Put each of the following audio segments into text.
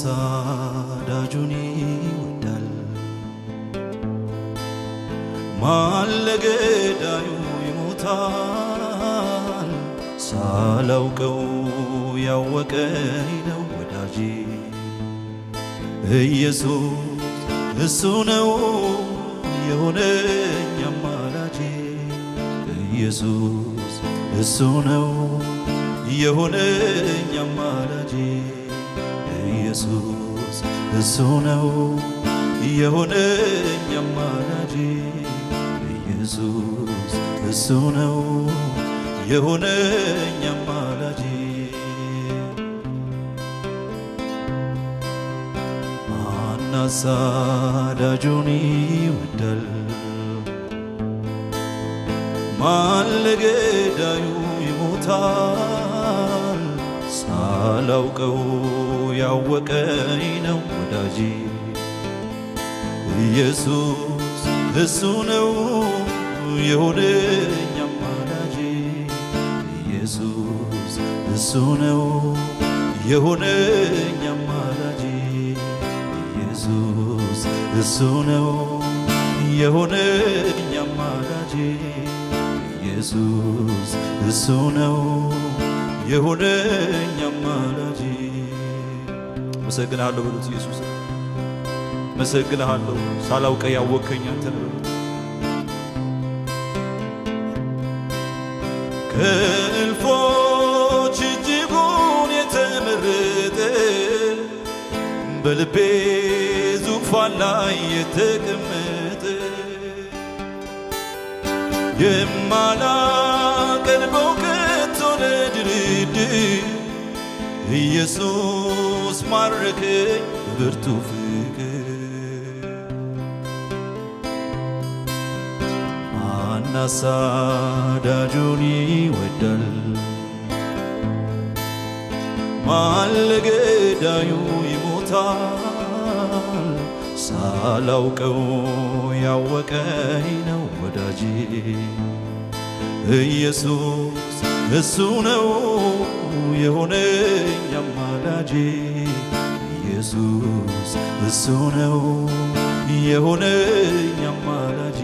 አሳዳጁን ይወዳል ማን ለገዳዩ ይሞታል ሳላውቀው ያወቀኝ ነው ወዳጄ ኢየሱስ እሱ ነው የሆነኝ አማላጄ ኢየሱስ እሱ ነው የሆነኝ አማላጄ ኢየሱስ እሱ ነው የሆነኝ አማላጄ ኢየሱስ እሱ ነው የሆነኝ አማላጄ ማን አሳዳጁን ይወዳል ማን ለገዳዩ ይሞታል ሳላውቀው ያወቀኝ ነው ወዳጄ ኢየሱስ እሱ ነው የሆነኝ አማላጄ ኢየሱስ እሱ ነው የሆነኝ አማላጄ ኢየሱስ እሱ ነው የሆነኝ አማላጄ ኢየሱስ እሱ ነው የሆነኝ አማላጄ መሰግናለሁ በሉት ኢየሱስ መሰግናለሁ ሳላውቀ ያወከኝ አንተ ነህ ከእልፎች እጅጉን የተመረጠ በልቤ ዙፋን ላይ የተቀመጠ የማላቀርበው ከቶ ለድርድር ኢየሱስ ማረከኝ በብርቱ ፍቅር ማን አሳዳጁን ይወዳል ማን ለገዳዩ ይሞታል ሳላውቀው ያወቀኝ ነው ወዳጄ ኢየሱስ እሱ ነው የሆነኝ አማላጄ ኢየሱስ እሱ ነው የሆነኝ አማላጄ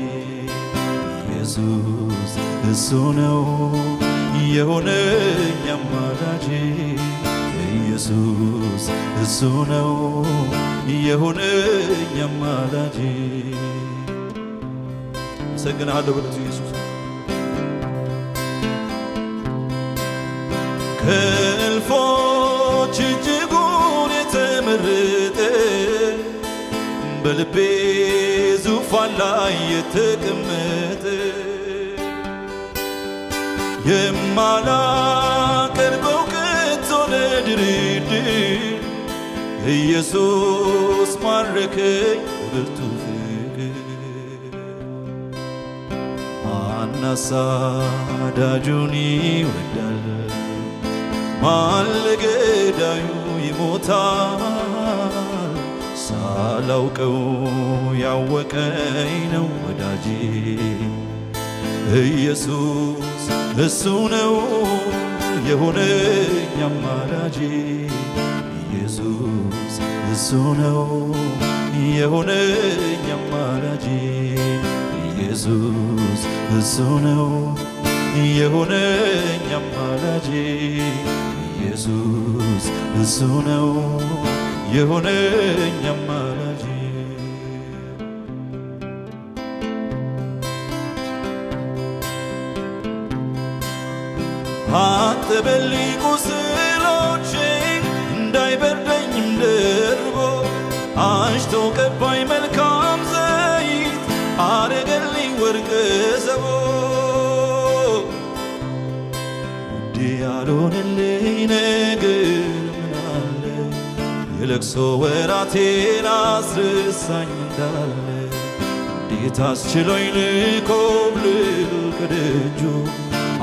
ኢየሱስ እሱ ነው የሆነኝ አማላጄ ኢየሱስ እሱ ነው የሆነኝ አማላጄ አመሰግናለሁ በሉት ኢየሱስ ከእልፎች እጅጉን የተመረጠ በልቤ ዙፋን ላይ የተቀመጠ የማላቀርበው ከቶ ለድርድር ኢየሱስ ማረከኝ በብርቱ ፍቅር ማን አሳዳጁን ይወዳል ማን ለገዳዩ ይሞታል ሳላውቀው ያወቀኝ ነው ወዳጄ ኢየሱስ እሱ ነው የሆነኝ አማላጄ ኢየሱስ እሱ ነው የሆነኝ አማላጄ ኢየሱስ እሱ ነው የሆነኝ አማላጄ ኢየሱስ እሱ ነው የሆነኝ አማላጄ አጠበልኝ ቁስሎቼን እንዳይበርደኝም ደርቦ አሽቶ ቀባኝ መልካም ዘይት አረገልኝ ወርቅ ዘቦ ውዴ ያልሆነልኝ ነገር ምን አለ የለቅሶ ወራቴን አስረሳኝ እንዳለ እንዴት አስችሎኝ ልኮብልል ከደጁ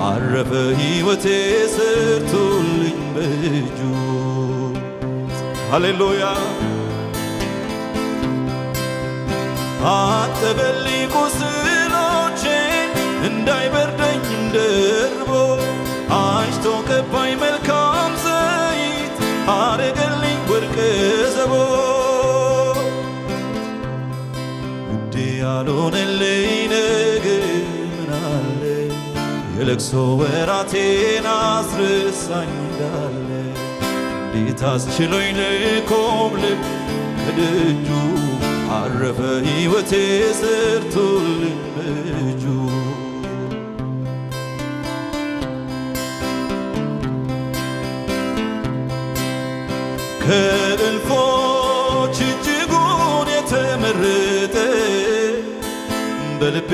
አረፈ ሕይወቴ ሰርቶልኝ በእጁ ሃሌሉያ አጠበልኝ ቁስሎቼን እንዳይበርደኝም ደርቦ አሽቶ ቀባኝ መልካም ዘይት አረገልኝ ወርቅ ዘቦ ያልሆነልኝ ነገር ምን አለ? የለቅሶ ወራቴን አስረሳኝ እንዳለ እንዴት አስችሎኝ ልቆምልህ ከደጁ አረፈ ሕይወቴ ሰርቶልኝ በእጁ ከእልፎች እጅጉን የተመረጠ በልቤ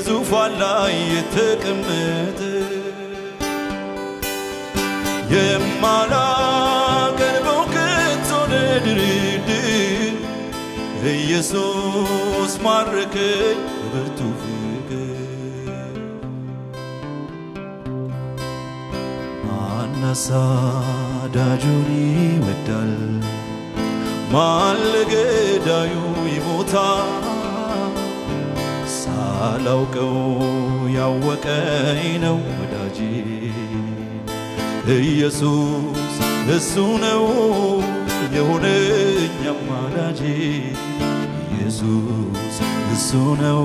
ዙፋን ላይ የተቀመጠ የማላቀርበው ከቶ ለድርድር ኢየሱስ ማረከኝ በብርቱ ፍቅር። ማን አሳዳጁን ይወዳል? ማን ለገዳዩ ይሞታል? ሳላውቀው ያወቀኝ ነው ወዳጄ ኢየሱስ እሱ ነው የሆነኝ አማላጄ ኢየሱስ እሱ ነው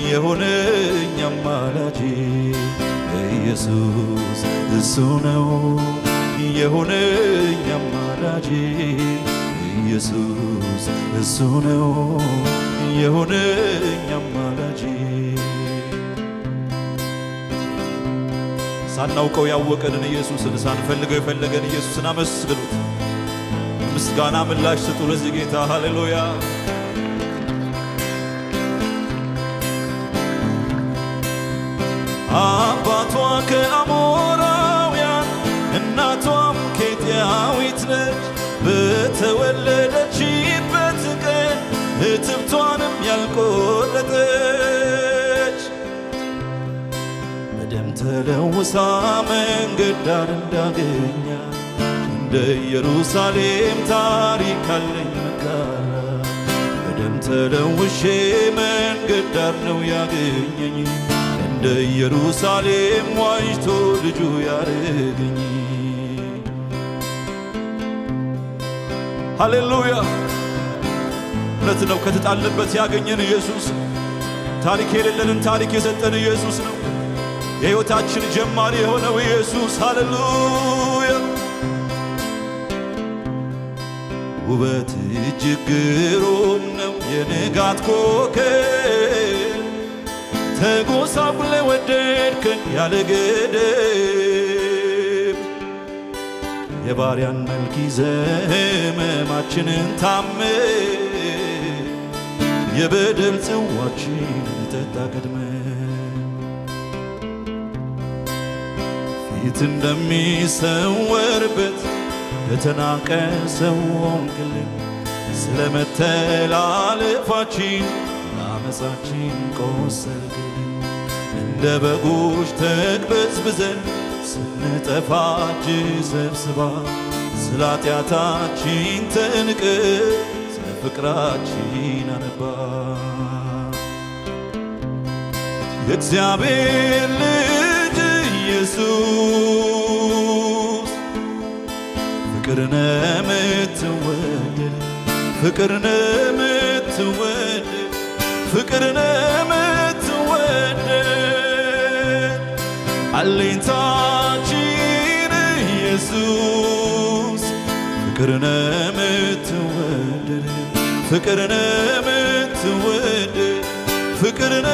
የሆነኝ አማላጄ ኢየሱስ እሱ ነው የሆነኝ አማላጄ ኢየሱስ እሱ ነው የሆነኝ አማላጄ። ሳናውቀው ያወቀንን ኢየሱስን ሳንፈልገው የፈለገን ኢየሱስን አመስግኑት። ምስጋና ምላሽ ስጡ ለዚህ ጌታ። ሃሌሉያ። አባቷ ከአሞራውያን እናቷም ኬጢያዊት ነች። በተወለደችበት ቀን እትብቷንም ያልቆረጠች በደም ተለውሳ መንገድ ዳር እንዳገኛት እንደ ኢየሩሳሌም ታሪክ አለኝ መጋራ። በደም ተለውሼ መንገድ ዳር ነው ያገኘኝ እንደ ኢየሩሳሌም ዋጅቶ ልጁ ያረገኝ። ሃሌሉያ። እውነት ነው። ከተጣልንበት ያገኘን ኢየሱስ፣ ታሪክ የሌለንን ታሪክ የሰጠን ኢየሱስ ነው። የሕይወታችን ጀማሪ የሆነው ኢየሱስ። ሃሌሉያ። ውበት እጅግ ግሩም ነው የንጋት ኮከብ ተጎሳቁለ ወደድከን ያለ ገደብ የባሪያን መልክ ይዘህ ሕመማችንን ታመ የበደል ጽዋችንን ጠጣ ቀድመ ፊት እንደሚሰወርበት ለተናቀ ሰው ሆንክልን። ስለ መተላለፋችን ለዓመፃችን ቆሰልክልን። እንደ በጎች ተቅበዝብዘን ስንጠፋ እጅህ ሰብስባ ስለ ኃጢአታችን ተንቀ ስለ ፍቅራችን አነባ። የእግዚአብሔር ልጅ ኢየሱስ ፍቅርነ ምትወደድ ፍቅርነ ምትወደድ ፍቅርነ ምትወደድ አለኝታችን ኢየሱስ ፍቅርነ ምትወደድ ፍቅርነ ምትወደድ ፍቅርነ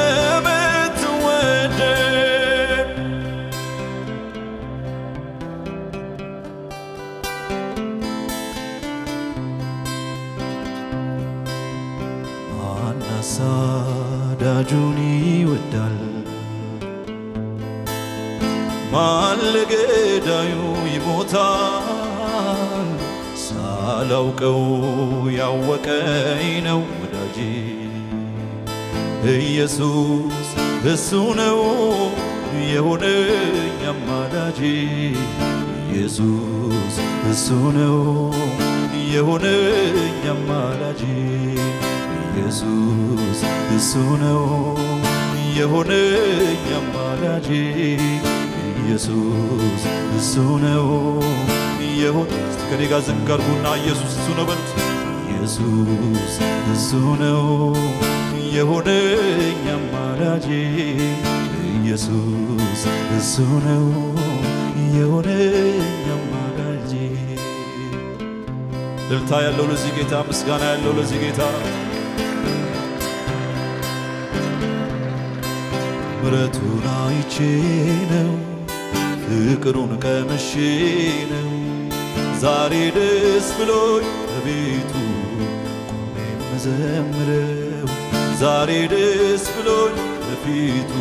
ምትወደድ አሳዳጁን ይወዳል? ማን ለገዳዩ ይሞታል? ሳላውቀው ያወቀኝ ነው ወዳጄ ኢየሱስ እሱ ነው የሆነኝ አማላጄ ኢየሱስ እሱ ነው የሆነኝ አማላጄ ኢየሱስ እሱ ነው የሆነኝ አማላጄ ኢየሱስ እሱ ነው የሆነ ከኔ ጋር ዝቅ አድርጉና ኢየሱስ እሱ ነው በሉት። ኢየሱስ እሱ ነው የሆነኝ አማላጄ ኢየሱስ እሱ ነው የሆነኝ አማላጄ። እልልታ ያለው ለዚህ ጌታ፣ ምስጋና ያለው ለዚህ ጌታ። ምሕረቱን አይቼ ነው ፍቅሩን ቀምሼ ነው ዛሬ ደስ ብሎኝ በቤቱ ቆሜ መዘምረው ዛሬ ደስ ብሎኝ በፊቱ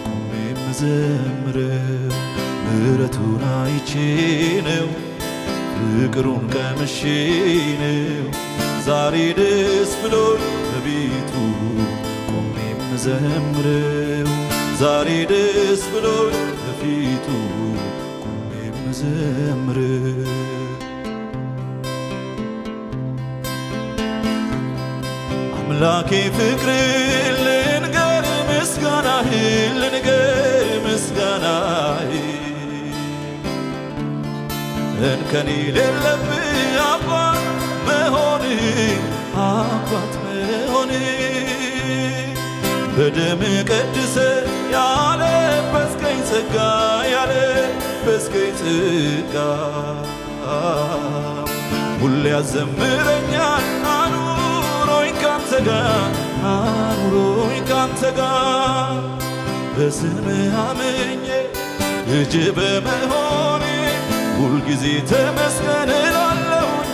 ቆሜ መዘምረው ምሕረቱን አይቼ ነው ፍቅሩን ቀምሼ ነው ዛሬ ደስ ብሎኝ በቤቱ ቆሜ መዘምረው ዛሬ ደስ ብሎኝ በፊቱ ቆሜ መዘምረው። አምላኬ ፍቅርህን ልንገር ምስጋናህን ልንገር ምስጋናህን እንከን የሌለብህ አባት መሆንህን አባት መሆንህን በደም ቀድሰ ያለበስከኝ ጸጋ ያለበስከኝ ጸጋ ሁሌ ያዘምረኛል አኑሮኝ ካንተ ጋር አኑሮኝ ካንተ ጋር በስምህ አምኜ ልጅ በመሆኔ ሁልጊዜ ተመስገን እላለሁኝ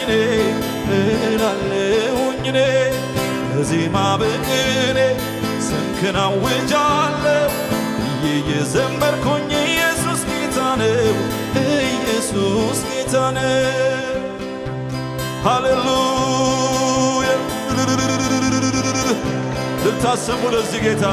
እኔ በዜማ በቅኔ ስምህን አውጃለሁ እየዘመርኩኝ ኢየሱስ ጌታ ነው ኢየሱስ ጌታ ነው። ሃሌሉያ ልታሰሙ ለዚህ ጌታ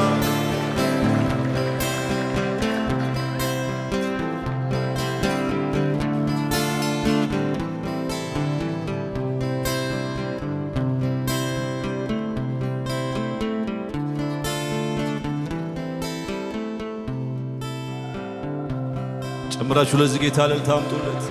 ጨምራችሁ ለዚህ ጌታ እልልታ አምጡለት።